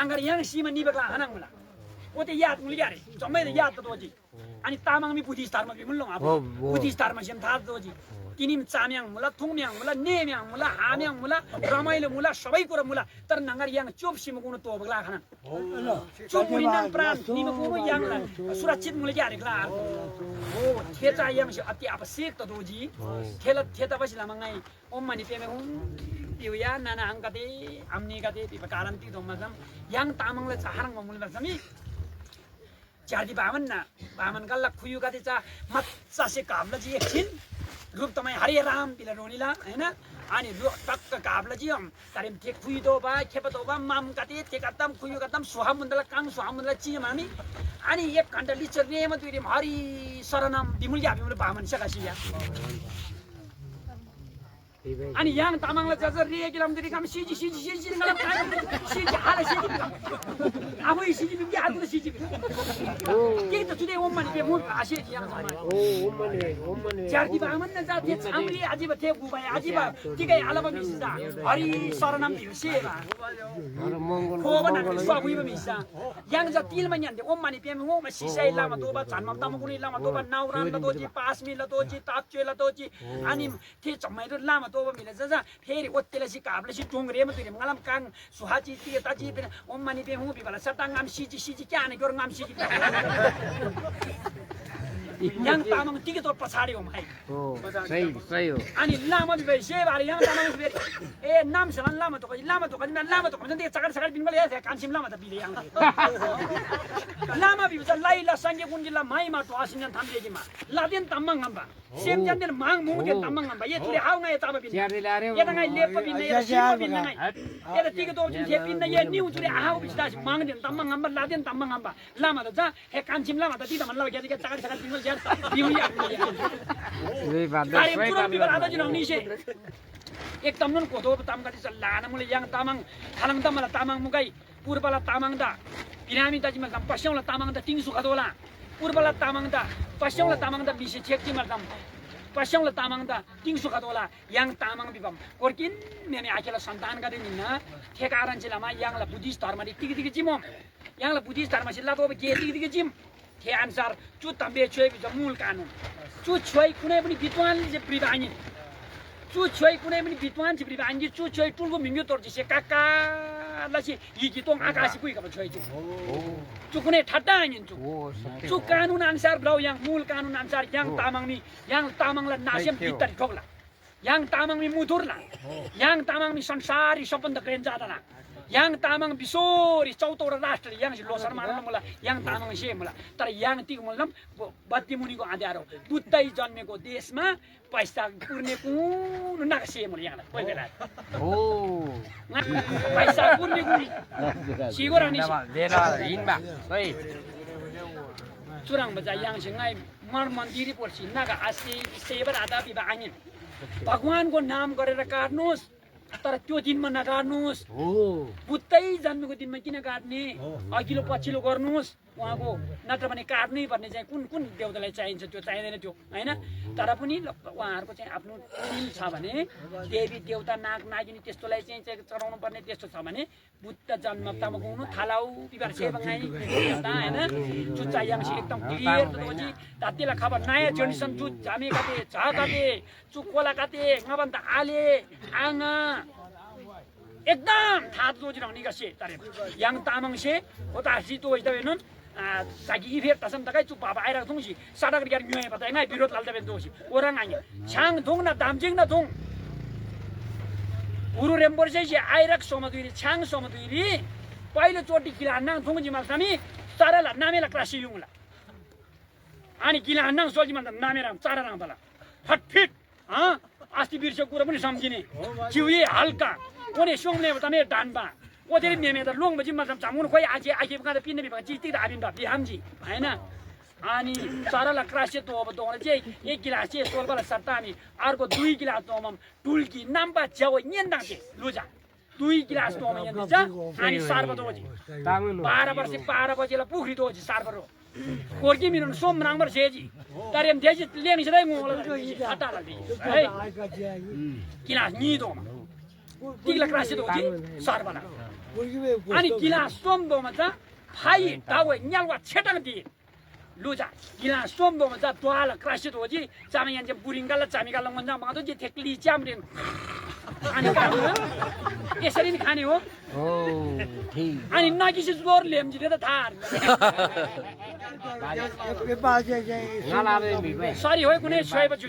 anggar yang sima ni bakla hanang mula ote yat muli yare jomai de yat doji ani tamang mi buddhist dharma bi mulong abu buddhist dharma sem thar doji tinim chamyang mula thungmyang mula nemyang mula hamyang mula ramailo mula sabai kura mula tar nangar yang chop sima kuno to bakla khana chop muli nang pran ni ma kuno yang la surachit muli yare kla o thecha yang se ati apasik to doji thela theta basi lamangai om mani pe me Iuya nana angkati amni kati tiba karanti to masam yang tamang le caharang mamul masami jadi baman kala kuyu kati ca mat sase kabla ji eksin rup tamai hari ram pila ronila हैन ani ru tak kabla ji am tarim thek kuyu do ba khepa do ba mam kati thekatam kuyu katam suhamundala kang suhamundala chi mami ani ek घण्टा लिचर ने म दुरी हरि शरणम बिमुल या बिमुल बामन सकासिया ani yang tamang la jajar ri kilam diri kam siji ngalam siji hala siji abu siji bi adu siji kita today woman be mun ase yang sama woman jardi ba man na jati amri ajiba the gubai ajiba tikai alaba misa hari saranam bilse ba ko bana so abu ba misa yang jatil manyan de woman be mun ma sisai lama to ba chanmam tamukuni lama to ba nauran la doji pasmi la doji tapche la doji ani the chamai ro lama to ba mila jaja फेरि ओत्तेलसी काबलेसी टोंगरे म तुरे ngalam kang suhaji tiga taji pe om mani pe mu bi bala satang ngam siji kyane gor ngam siji yang tamang tiga to pasari om hai सही हो अनि लामा बि भइ से बारे yang tamang बि ए नाम sullen लामा तो जन्दे चकर बिन बले या कान्छिम लामा त बिले yang लामा बि ज लाइला संगे गुन्जिला माइमा तो आसिन थाम्देजी मा Laden tamang ngamba sem janden mang mu den tamang ngamba ye तुले how ngai taba bin ye da ngai lepa bin ye sim bin ngai ye da tiga to jin the bin ye niu तुले how B sta mang den tamang ngamba laden tamang ngamba lama da ja he कान्छिम लामा त तिदा मन ला ge चकर बिन बले एक तमन को दो तम का लाना मुले yang tamang halang tamala tamang mugai purbala tamang da pinami ta jima pasyong la tamang da tingsu kadola purbala tamang da pasyong la tamang da bisi chekti martam pasyong la tamang da tingsu kadola yang tamang bibam korkin meme akela santan ka dinna thekaran chilama yang la buddhist dharma ri tigi jimom yang la buddhist dharma sila to ge tigi jim थे अनुसार चु तम्बे छोय बिज मूल कानुन चु छोय कुनै पनि विद्वानले जे प्रिभानी चु छोय कुनै पनि विद्वान जे प्रिभानी चु छोय टुलको मिङ्गो तोर्जी से काका लसी यी तोङ आकाशी पुइ गब छोय चु कुनै ठट्टा आइन चु कानुन अनुसार ब्लाउ yang मूल कानुन अनुसार yang तामाङला नासेम भित्तरी ठोकला yang तामाङमी मुधुरला yang तामाङमी संसारी सम्बन्ध ग्रेन जादला yang tamang bisori चौतौरा राष्ट्र yang si losar मार्न मुला yang tamang से मुला तर yang ती मुलम बत्ती मुनिको आधार हो बुद्धै जन्मेको देशमा पैसा पुर्ने कुन नक्से मुला यहाँ कोही बेला हो पैसा पुर्ने कुन सिगोरानी देला हिनबा सही चुराङ बजा yang सँगै मर मन्दिर पर्छि नागा आसी सेवर आधा बिबा आइन भगवानको नाम गरेर काट्नुस् तर त्यो दिनमा नगाड्नुस् बुद्धै जन्मेको दिनमा किन काट्ने अघिल्लो पछिल्लो गर्नुस् उहाँको नत्र भने काट्नै पर्ने चाहिँ कुन देवतालाई चाहिन्छ त्यो चाहिँदैन त्यो हैन तर पनि उहाँहरुको चाहिँ आफ्नो टिम छ भने देवी देवता नाग नागिनी त्यस्तोलाई चाहिँ चढाउनु पर्ने त्यस्तो छ भने बुद्ध जन्म तमगाउनु थालाउ बिबार सेबंगाई देवता हैन चुच्चा याङसी एकदम क्लियर दोजी दातेला खबर नयाँ जेनेरेसन चु जामे काते झा काते चु कोला काते ngabant आले आङा एकदम थाहा दोजी रंगनी गसे तारे yang tamang se ओता हसी तो इदा बेन 자기 입에 따선 다가 쭉 봐봐 아이랑 동시 사다그리 가는 유행해 봤다 이나 비롯 날다변 동시 오랑 아니야 창 동나 담쟁나 동 우루 렘버세지 아이락 소마들이 창 소마들이 पाइलो चोटी किलान्नाङ थुङजी मासामी चाराला नामेला क्लासी युङला अनि किलान्नाङ सोल्जी मान्दा नामेरा चारा राङबला फटफिट अस्ति बिर्सो कुरा पनि सम्झिने जिउए हल्का ओने सोङले तमे डान्बा ओदेरी मेमे त लोङ बजी मासम चामुन खोइ आजे आके बगा पिन्ने बिबा जिति दाबिन बा बिहामजी हैन अनि चाराला क्लासी तो अब दोले चाहिँ एक गिलास चाहिँ सोलबला सत्तामी अर्को 2 गिलास तोमम टुल्की नाम्बा ज्याउ न्यन्दा के लुजा 2 गिलास तोम यन्दा अनि सार्ब दोजी 12 वर्ष 12 बजेला पुखरी दोजी सार्बरो कोर्की मिरन सोम राङबर सेजी तारेम देजी लेङ सदै मोला अटाला दि है गिलास नि दोम तिगला क्लासी दोजी सार्बला अनि गिला सोमदोमा चाहिँ फाइ दावे न्यालवा छेटाङदी लुजा गिला सोमदोमा चाहिँ द्वाल क्रासित हो जी चामे यहाँ चाहिँ बुरिङ्गाला चामिगाला मन्जा मादो जे थेक्ली च्याम्रिन अनि यसरी नि खाने हो अनि नकिसी जोर लेम्जिले त थाहा सरी हो कुनै सोही पछि